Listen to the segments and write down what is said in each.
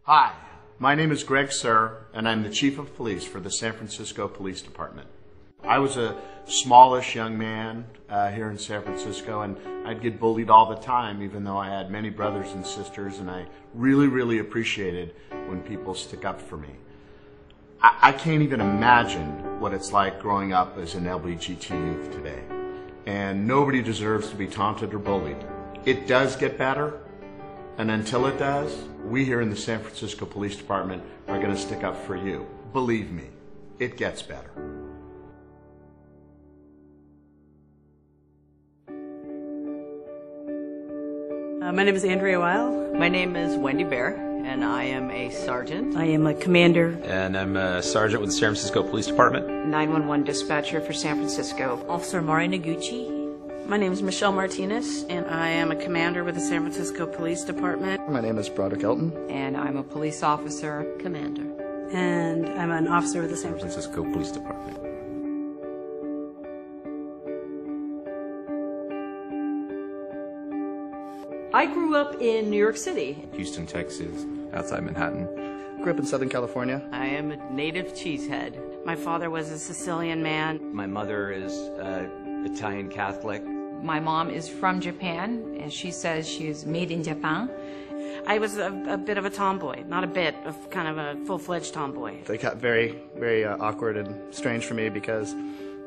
Hi, my name is Greg Sir, and I'm the Chief of Police for the San Francisco Police Department. I was a smallish young man here in San Francisco, and I'd get bullied all the time, even though I had many brothers and sisters, and I really appreciated when people stick up for me. I can't even imagine what it's like growing up as an LGBT youth today, and nobody deserves to be taunted or bullied. It does get better, and until it does, we here in the San Francisco Police Department are going to stick up for you. Believe me, it gets better. My name is Andrea Weil. My name is Wendy Bear, and I am a sergeant. I am a commander. And I'm a sergeant with the San Francisco Police Department. 911 dispatcher for San Francisco. Officer Mari Noguchi. My name is Michelle Martinez, and I am a commander with the San Francisco Police Department. My name is Broderick Elton. And I'm a police officer. Commander. And I'm an officer with the San Francisco Police Department. I grew up in New York City. Houston, Texas, outside Manhattan. Grew up in Southern California. I am a native cheesehead. My father was a Sicilian man. My mother is Italian Catholic. My mom is from Japan, and she says she's made in Japan. I was a bit of a tomboy, not a bit, of kind of a full-fledged tomboy. It got very awkward and strange for me because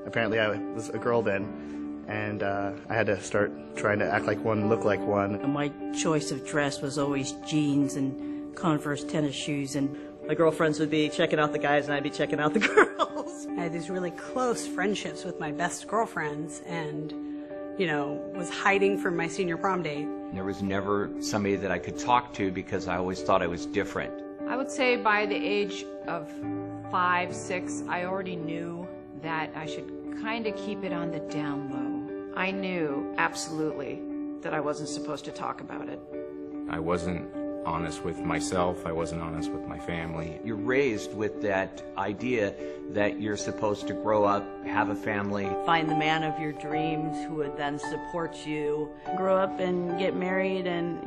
apparently I was a girl then, and I had to start trying to act like one, look like one. My choice of dress was always jeans and Converse tennis shoes, and my girlfriends would be checking out the guys and I'd be checking out the girls. I had these really close friendships with my best girlfriends and, was hiding from my senior prom date. There was never somebody that I could talk to because I always thought I was different. I would say by the age of 5, 6, I already knew that I should kind of keep it on the down low. I knew absolutely that I wasn't supposed to talk about it. I wasn't honest with myself. I wasn't honest with my family. You're raised with that idea that you're supposed to grow up, have a family. Find the man of your dreams who would then support you. Grow up and get married and,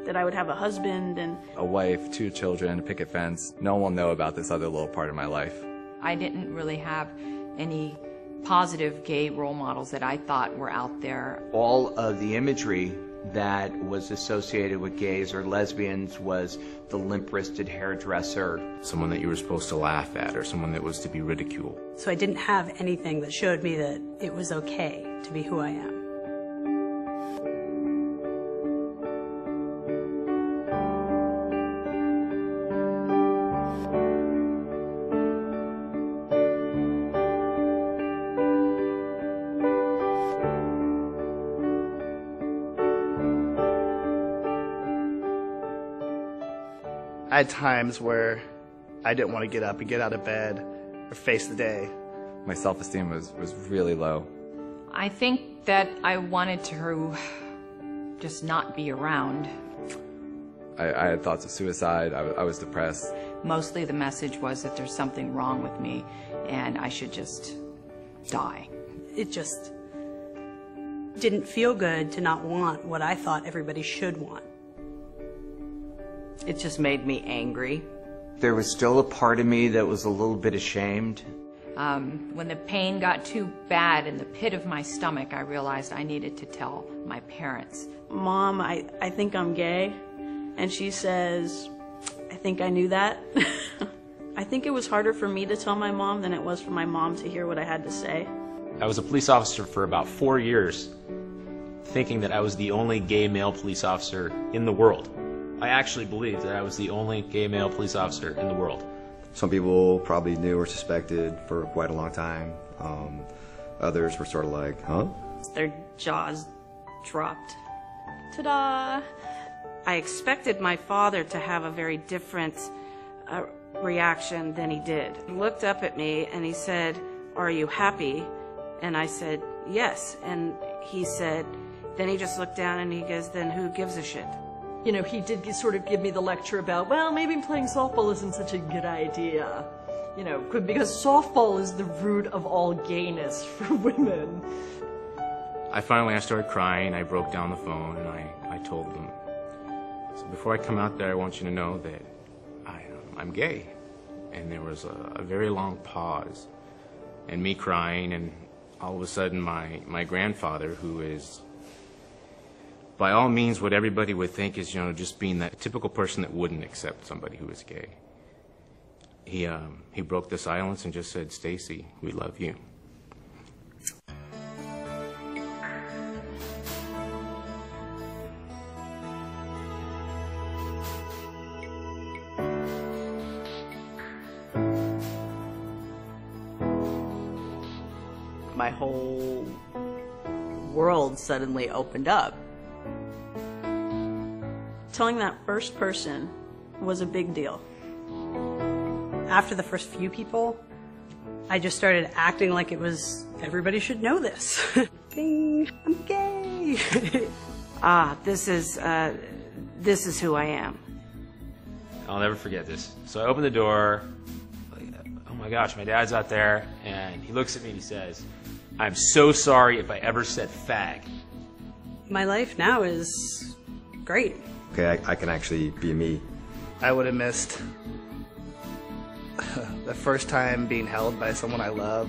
that I would have a husband and a wife, 2 children, a picket fence. No one will know about this other little part of my life. I didn't really have any positive gay role models that I thought were out there. All of the imagery that was associated with gays or lesbians was the limp-wristed hairdresser. Someone that you were supposed to laugh at, or someone that was to be ridiculed. So I didn't have anything that showed me that it was okay to be who I am. I had times where I didn't want to get up and get out of bed or face the day. My self-esteem was really low. I think that I wanted to just not be around. I had thoughts of suicide. I was depressed. Mostly the message was that there's something wrong with me and I should just die. It just didn't feel good to not want what I thought everybody should want. It just made me angry. There was still a part of me that was a little bit ashamed. When the pain got too bad in the pit of my stomach, I realized I needed to tell my parents. Mom, I think I'm gay. And she says, I think I knew that. I think it was harder for me to tell my mom than it was for my mom to hear what I had to say. I was a police officer for about 4 years, thinking that I was the only gay male police officer in the world. I actually believed that I was the only gay male police officer in the world. Some people probably knew or suspected for quite a long time. Others were sort of like, huh? Their jaws dropped. Ta-da! I expected my father to have a very different reaction than he did. He looked up at me and he said, "Are you happy?" And I said, "Yes." And he said, then he just looked down and he goes, "Then who gives a shit?" He did sort of give me the lecture about, well, maybe playing softball isn't such a good idea. Because softball is the root of all gayness for women. I started crying. I broke down the phone and I told them, so before I come out there, I want you to know that I'm gay. And there was a very long pause, and me crying, and all of a sudden my grandfather, who is by all means what everybody would think is, just being that typical person that wouldn't accept somebody who is gay. He broke the silence and just said, "Stacy, we love you." My whole world suddenly opened up. Telling that first person was a big deal. After the first few people, I just started acting like it was, everybody should know this. Ding, I'm gay. This is who I am. I'll never forget this. So I open the door, oh my gosh, my dad's out there, and he looks at me and he says, "I'm so sorry if I ever said fag." My life now is great. Okay, I can actually be me. I would have missed the first time being held by someone I love,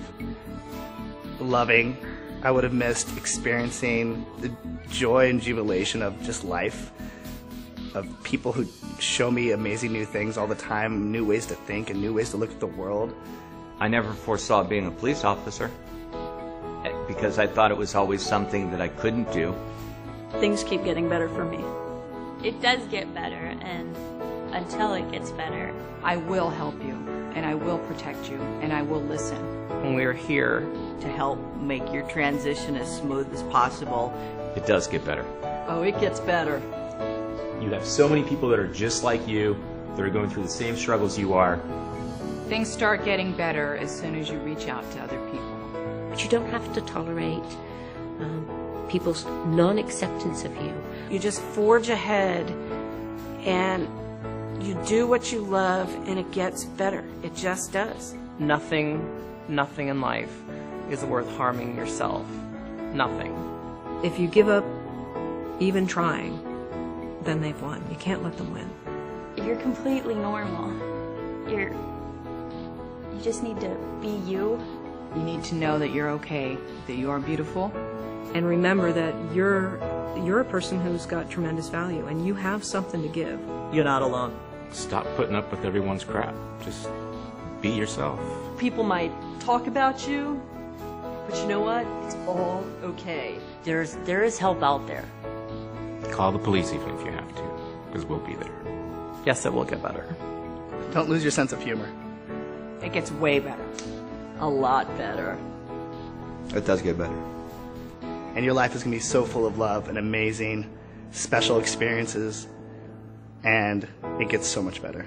loving. I would have missed experiencing the joy and jubilation of just life, of people who show me amazing new things all the time, new ways to think and new ways to look at the world. I never foresaw being a police officer because I thought it was always something that I couldn't do. Things keep getting better for me. It does get better, and until it gets better, I will help you, and I will protect you, and I will listen. And we're here to help make your transition as smooth as possible. It does get better. Oh, it gets better. You have so many people that are just like you, that are going through the same struggles you are. Things start getting better as soon as you reach out to other people. But you don't have to tolerate people's non-acceptance of you. You just forge ahead and you do what you love and it gets better. It just does. Nothing in life is worth harming yourself. Nothing. If you give up even trying, then they've won. You can't let them win. you're completely normal. You just need to be you. You need to know that you're okay, that you are beautiful. And remember that you're a person who's got tremendous value and you have something to give. You're not alone. Stop putting up with everyone's crap. Just be yourself. People might talk about you, but you know what? It's all okay. There is help out there. Call the police even if you have to, because we'll be there. Yes, it will get better. Don't lose your sense of humor. It gets way better. A lot better. It does get better. And your life is going to be so full of love and amazing, special experiences, and it gets so much better.